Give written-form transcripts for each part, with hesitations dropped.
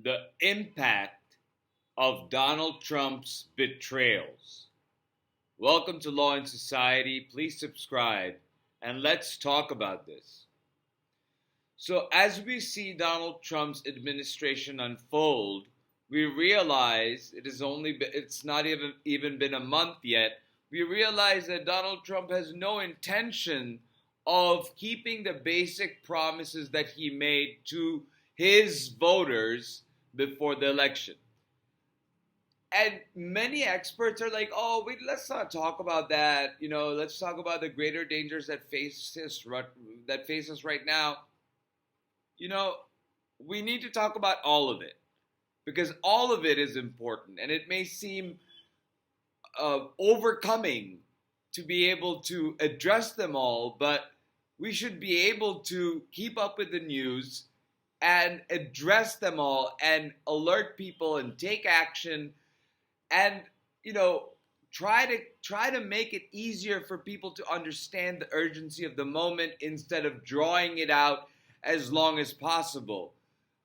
The impact of Donald Trump's betrayals. Welcome to Law and Society. Please subscribe and let's talk about this. So, as we see Donald Trump's administration unfold, we realize it's not even been a month yet. We realize that Donald Trump has no intention of keeping the basic promises that he made to his voters before the election. And many experts are like, "Oh, wait, let's not talk about that. Let's talk about the greater dangers that face us right now." You know, we need to talk about all of it because all of it is important, and it may seem overcoming to be able to address them all, but we should be able to keep up with the news and address them all and alert people and take action and try to make it easier for people to understand the urgency of the moment instead of drawing it out as long as possible.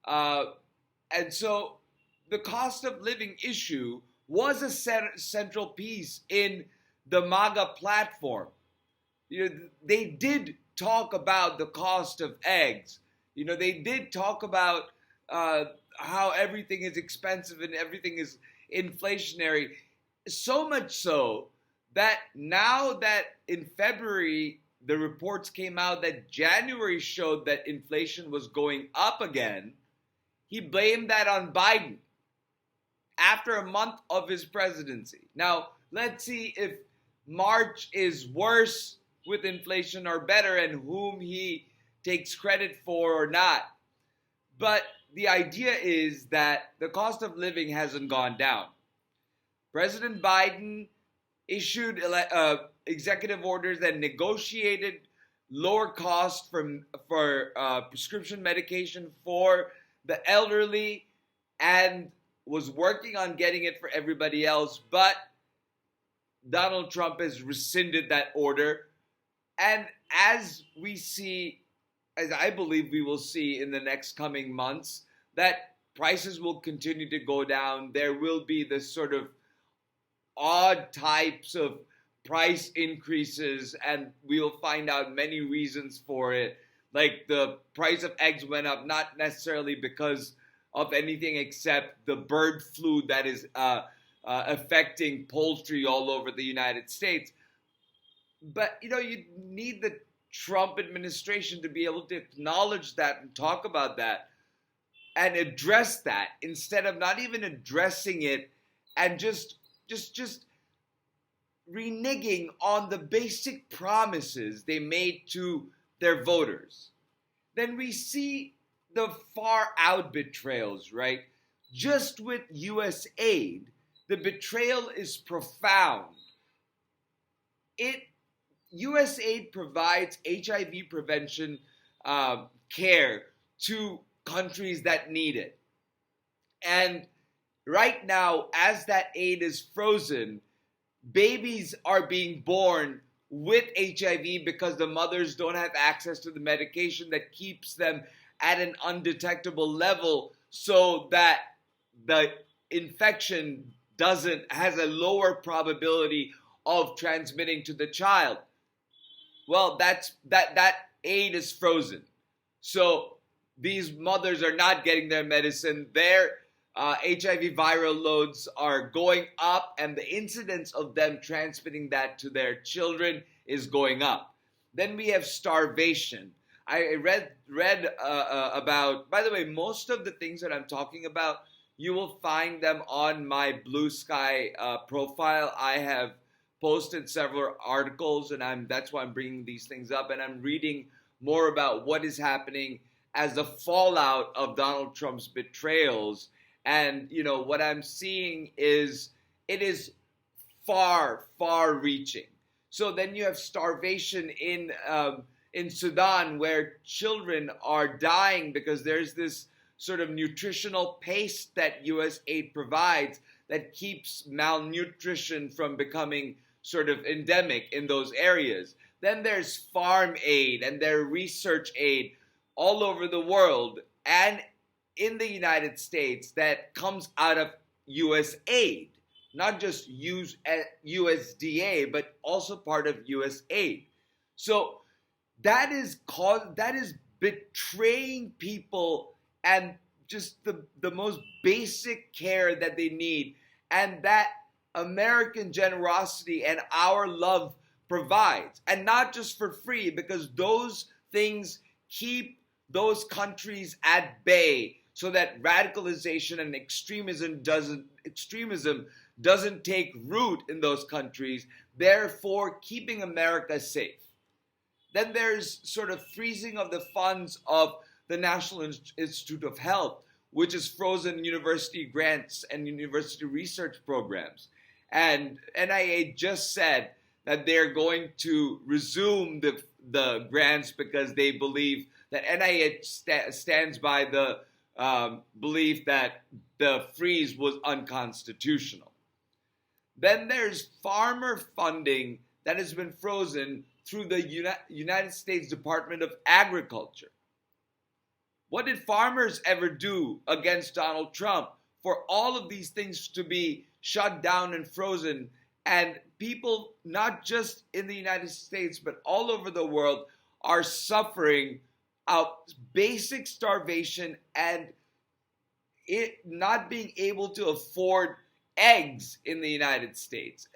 And so the cost of living issue was a central piece in the MAGA platform. They did talk about the cost of eggs. They did talk about how everything is expensive and everything is inflationary. So much so that now that in February the reports came out that January showed that inflation was going up again, he blamed that on Biden after a month of his presidency. Now, let's see if March is worse with inflation or better and whom he takes credit for or not. But the idea is that the cost of living hasn't gone down. President Biden issued executive orders that negotiated lower costs for prescription medication for the elderly and was working on getting it for everybody else. But Donald Trump has rescinded that order. And as I believe we will see in the next coming months, that prices will continue to go down. There will be this sort of odd types of price increases, and we'll find out many reasons for it. Like the price of eggs went up not necessarily because of anything except the bird flu that is affecting poultry all over the United States. But you need the Trump administration to be able to acknowledge that and talk about that and address that instead of not even addressing it and just reneging on the basic promises they made to their voters. Then we see the far out betrayals, right? Just with US aid, the betrayal is profound. US aid provides HIV prevention care to countries that need it. And right now, as that aid is frozen, babies are being born with HIV because the mothers don't have access to the medication that keeps them at an undetectable level so that the infection has a lower probability of transmitting to the child. Well, that aid is frozen. So these mothers are not getting their medicine. Their HIV viral loads are going up, and the incidence of them transmitting that to their children is going up. Then we have starvation. I read about, by the way, most of the things that I'm talking about, you will find them on my Blue Sky profile. I have posted several articles, and that's why I'm bringing these things up, and I'm reading more about what is happening as a fallout of Donald Trump's betrayals. And what I'm seeing is it is far, far reaching. So then you have starvation in Sudan, where children are dying because there's this sort of nutritional paste that US aid provides that keeps malnutrition from becoming sort of endemic in those areas. Then there's farm aid and there's research aid all over the world. And in the United States that comes out of U.S. aid, not just USDA, but also part of U.S. aid. So that is betraying people and just the most basic care that they need, and that American generosity and our love provides. And not just for free, because those things keep those countries at bay so that radicalization and extremism doesn't take root in those countries, therefore keeping America safe. Then there's sort of freezing of the funds of the National Institute of Health, which has frozen university grants and university research programs. And NIH just said that they're going to resume the grants because they believe that NIH stands by the belief that the freeze was unconstitutional. Then there's farmer funding that has been frozen through the United States Department of Agriculture. What did farmers ever do against Donald Trump for all of these things to be shut down and frozen? And people, not just in the United States, but all over the world, are suffering out basic starvation and it not being able to afford eggs in the United States.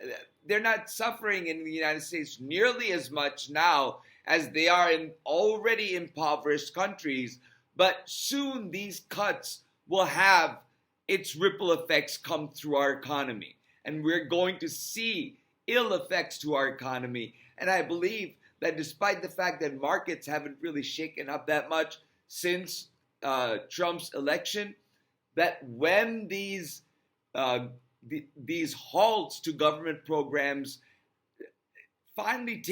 They're not suffering in the United States nearly as much now as they are in already impoverished countries, but soon these cuts will have its ripple effects come through our economy. And we're going to see ill effects to our economy. And I believe that despite the fact that markets haven't really shaken up that much since Trump's election, that when these halts to government programs finally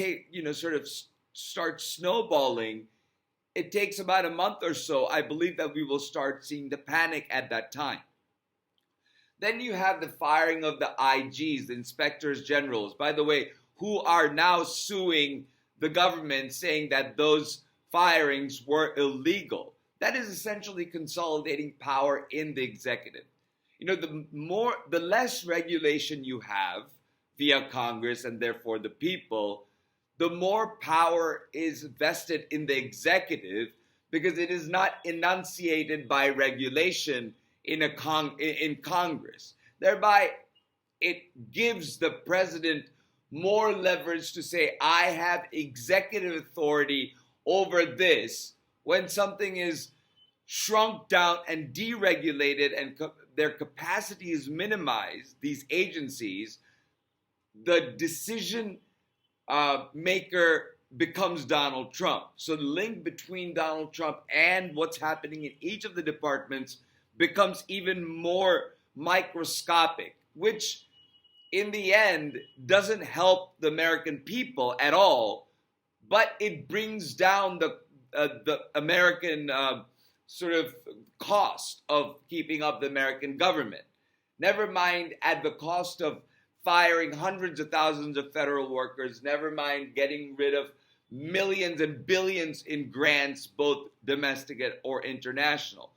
start snowballing, it takes about a month or so. I believe that we will start seeing the panic at that time. Then you have the firing of the IGs, the inspectors generals, by the way, who are now suing the government, saying that those firings were illegal. That is essentially consolidating power in the executive. You know, the less regulation you have via Congress and therefore the people, the more power is vested in the executive because it is not enunciated by regulation in Congress. Thereby, it gives the president more leverage to say, I have executive authority over this, when something is shrunk down and deregulated and their capacity is minimized, these agencies, the decision maker becomes Donald Trump. So the link between Donald Trump and what's happening in each of the departments becomes even more microscopic, which in the end doesn't help the American people at all, but it brings down the American sort of cost of keeping up the American government. Never mind at the cost of firing hundreds of thousands of federal workers, never mind getting rid of millions and billions in grants, both domestic or international.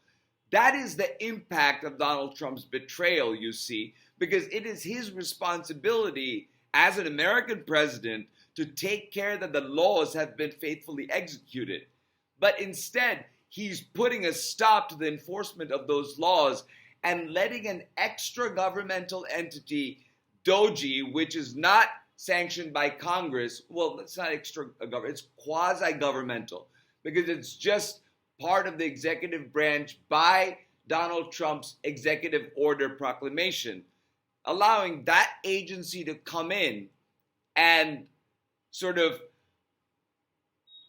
That is the impact of Donald Trump's betrayal, you see, because it is his responsibility as an American president to take care that the laws have been faithfully executed. But instead, he's putting a stop to the enforcement of those laws and letting an extra governmental entity, DOGE, which is not sanctioned by Congress, well, it's not extra government, it's quasi-governmental, because it's just part of the executive branch by Donald Trump's executive order proclamation, allowing that agency to come in and sort of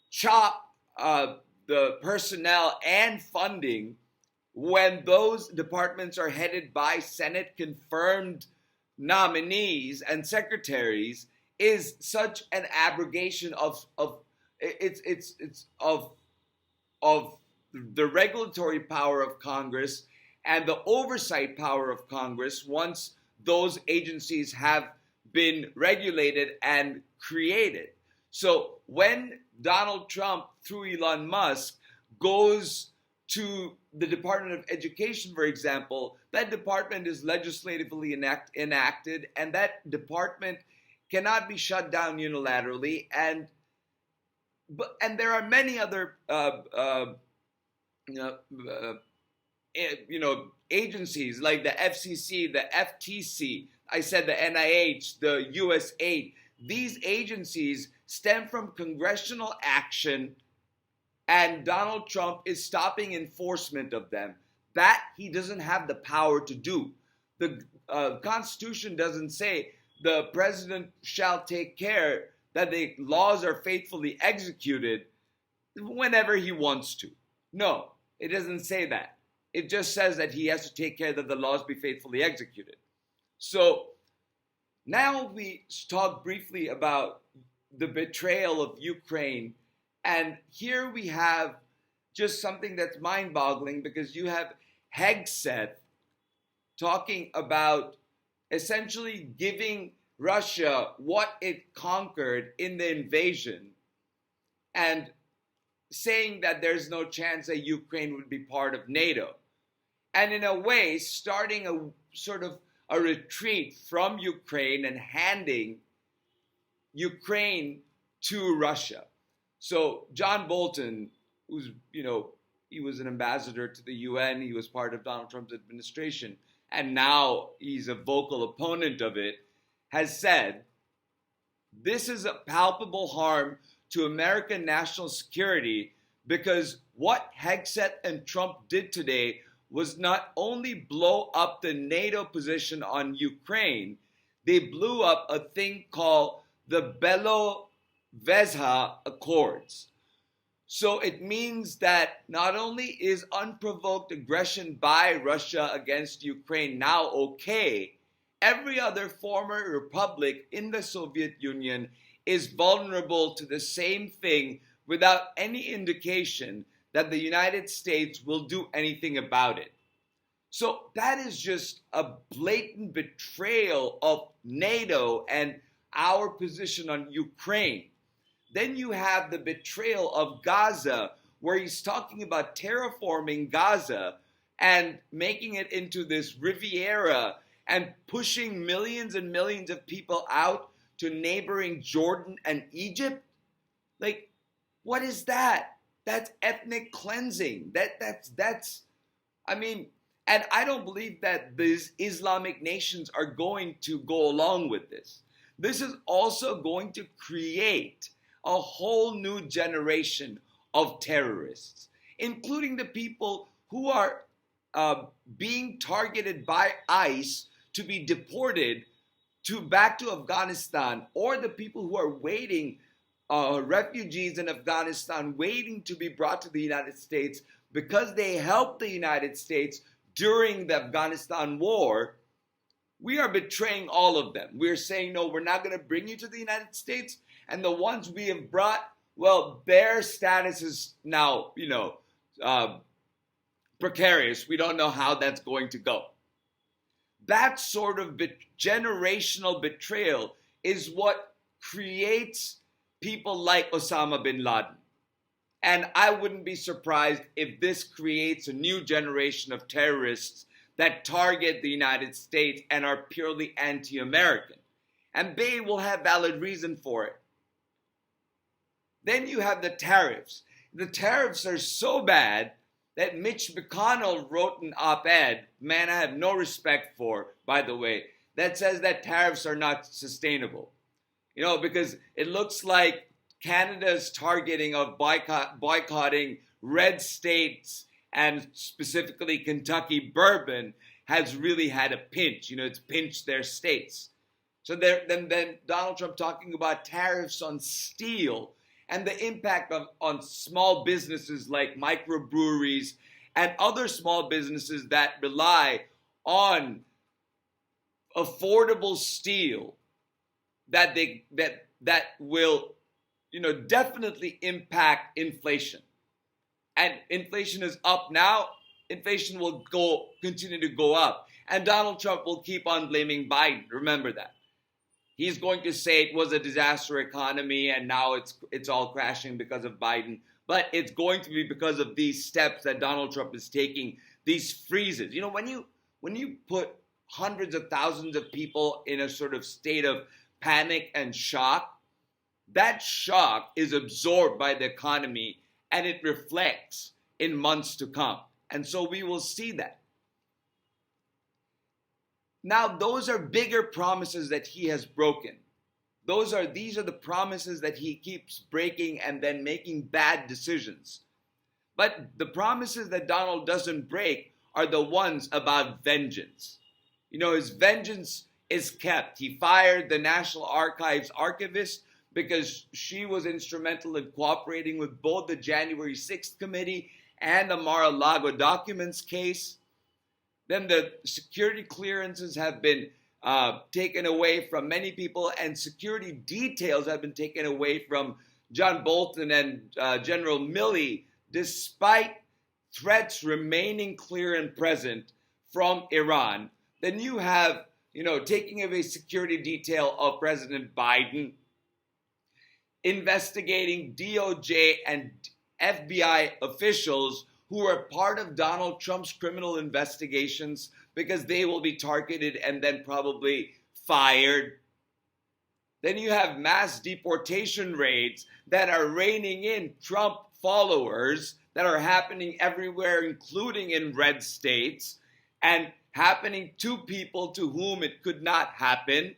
chop the personnel and funding when those departments are headed by Senate-confirmed nominees and secretaries is such an abrogation of the regulatory power of Congress and the oversight power of Congress once those agencies have been regulated and created. So when Donald Trump, through Elon Musk, goes to the Department of Education, for example, that department is legislatively enacted, and that department cannot be shut down unilaterally. And there are many other you know, agencies like the FCC, the FTC, I said the NIH, the USAID. These agencies stem from congressional action, and Donald Trump is stopping enforcement of them. That he doesn't have the power to do. The Constitution doesn't say the president shall take care that the laws are faithfully executed whenever he wants to. No, it doesn't say that. It just says that he has to take care that the laws be faithfully executed. So now we talk briefly about the betrayal of Ukraine. And here we have just something that's mind-boggling, because you have Hegseth talking about essentially giving Russia what it conquered in the invasion and saying that there's no chance that Ukraine would be part of NATO. And in a way, starting a sort of a retreat from Ukraine and handing Ukraine to Russia. So John Bolton, who's, he was an ambassador to the UN, he was part of Donald Trump's administration, and now he's a vocal opponent of it, has said, this is a palpable harm to American national security, because what Hegseth and Trump did today was not only blow up the NATO position on Ukraine, they blew up a thing called the Belovezha Accords. So it means that not only is unprovoked aggression by Russia against Ukraine now okay, every other former republic in the Soviet Union is vulnerable to the same thing without any indication that the United States will do anything about it. So that is just a blatant betrayal of NATO and our position on Ukraine. Then you have the betrayal of Gaza, where he's talking about terraforming Gaza and making it into this Riviera and pushing millions and millions of people out to neighboring Jordan and Egypt. Like, what is that? That's ethnic cleansing. That's and I don't believe that these Islamic nations are going to go along with this. This is also going to create a whole new generation of terrorists, including the people who are being targeted by ICE to be deported back to Afghanistan, or the people who are waiting, refugees in Afghanistan waiting to be brought to the United States because they helped the United States during the Afghanistan war. We are betraying all of them. We're saying, no, we're not going to bring you to the United States. And the ones we have brought, well, their status is now, precarious. We don't know how that's going to go. That sort of generational betrayal is what creates people like Osama bin Laden. And I wouldn't be surprised if this creates a new generation of terrorists that target the United States and are purely anti-American. And they will have valid reason for it. Then you have the tariffs. The tariffs are so bad that Mitch McConnell wrote an op-ed, man I have no respect for, by the way, that says that tariffs are not sustainable. Because it looks like Canada's targeting of boycotting red states, and specifically Kentucky bourbon, has really had a pinch. It's pinched their states. So then Donald Trump talking about tariffs on steel and the impact on small businesses like microbreweries and other small businesses that rely on affordable steel that will definitely impact inflation. And inflation is up now. Inflation will continue to go up. And Donald Trump will keep on blaming Biden. Remember that. He's going to say it was a disaster economy and now it's all crashing because of Biden. But it's going to be because of these steps that Donald Trump is taking, these freezes. You know, when you put hundreds of thousands of people in a sort of state of panic and shock, that shock is absorbed by the economy and it reflects in months to come. And so we will see that. Now, those are bigger promises that he has broken. These are the promises that he keeps breaking and then making bad decisions. But the promises that Donald doesn't break are the ones about vengeance. You know, his vengeance is kept. He fired the National Archives archivist because she was instrumental in cooperating with both the January 6th committee and the Mar-a-Lago documents case. Then the security clearances have been taken away from many people, and security details have been taken away from John Bolton and General Milley, despite threats remaining clear and present from Iran. Then you have, taking away security detail of President Biden, investigating DOJ and FBI officials who are part of Donald Trump's criminal investigations because they will be targeted and then probably fired. Then you have mass deportation raids that are reining in Trump followers that are happening everywhere, including in red states, and happening to people to whom it could not happen.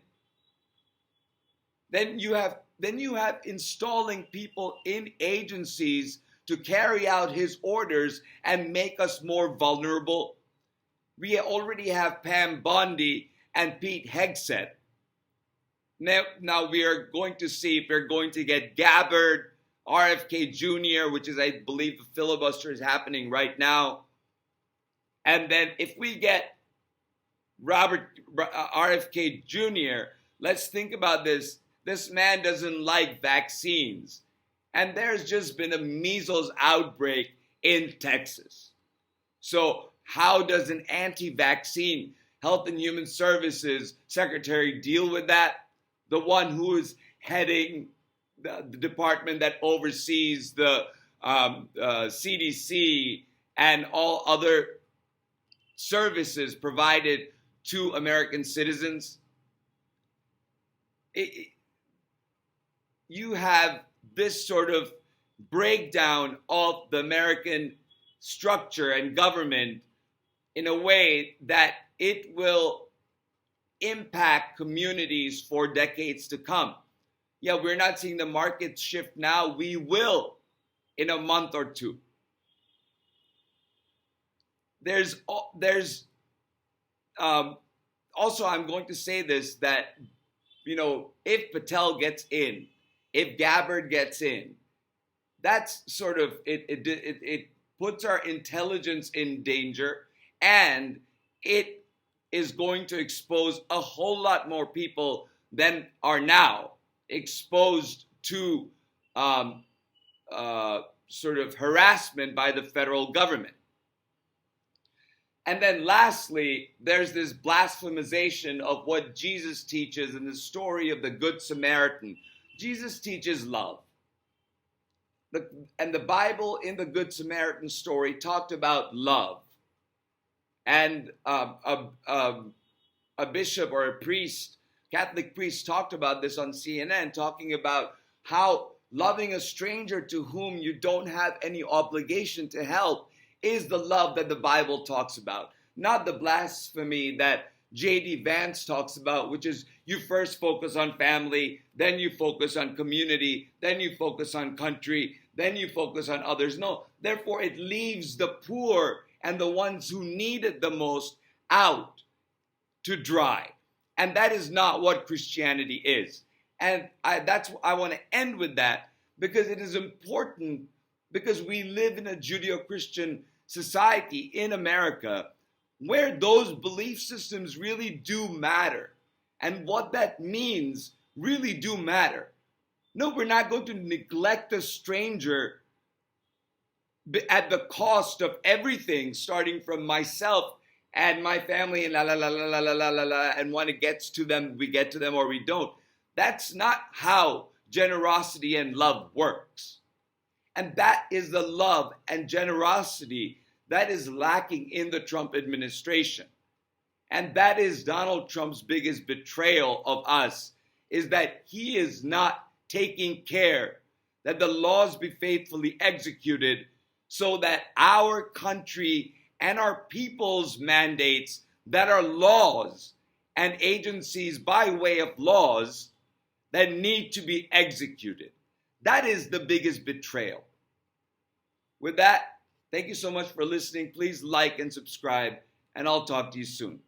Then you have installing people in agencies to carry out his orders and make us more vulnerable. We already have Pam Bondi and Pete Hegseth. Now we are going to see if we're going to get Gabbard, RFK Jr., which is, I believe, the filibuster is happening right now. And then if we get RFK Jr., let's think about this. This man doesn't like vaccines. And there's just been a measles outbreak in Texas. So how does an anti-vaccine Health and Human Services secretary deal with that? The one who is heading the department that oversees the CDC and all other services provided to American citizens. You have this sort of breakdown of the American structure and government in a way that it will impact communities for decades to come. Yeah, we're not seeing the market shift now. We will in a month or two. Also, I'm going to say this, that, if Patel gets in, if Gabbard gets in, that's sort of, it puts our intelligence in danger, and it is going to expose a whole lot more people than are now exposed to sort of harassment by the federal government. And then lastly, there's this blasphemization of what Jesus teaches in the story of the Good Samaritan. Jesus teaches love. And the Bible in the Good Samaritan story talked about love. And a bishop or a priest, Catholic priest, talked about this on CNN, talking about how loving a stranger to whom you don't have any obligation to help is the love that the Bible talks about, not the blasphemy that J.D. Vance talks about, which is you first focus on family, then you focus on community, then you focus on country, then you focus on others. No, therefore it leaves the poor and the ones who need it the most out to dry. And that is not what Christianity is. And I want to end with that because it is important, because we live in a Judeo-Christian society in America where those belief systems really do matter. And what that means really do matter. No, we're not going to neglect a stranger at the cost of everything, starting from myself and my family and and when it gets to them, we get to them or we don't. That's not how generosity and love works. And that is the love and generosity that is lacking in the Trump administration. And that is Donald Trump's biggest betrayal of us, is that he is not taking care that the laws be faithfully executed so that our country and our people's mandates that are laws and agencies by way of laws that need to be executed. That is the biggest betrayal. With that, thank you so much for listening. Please like and subscribe, and I'll talk to you soon.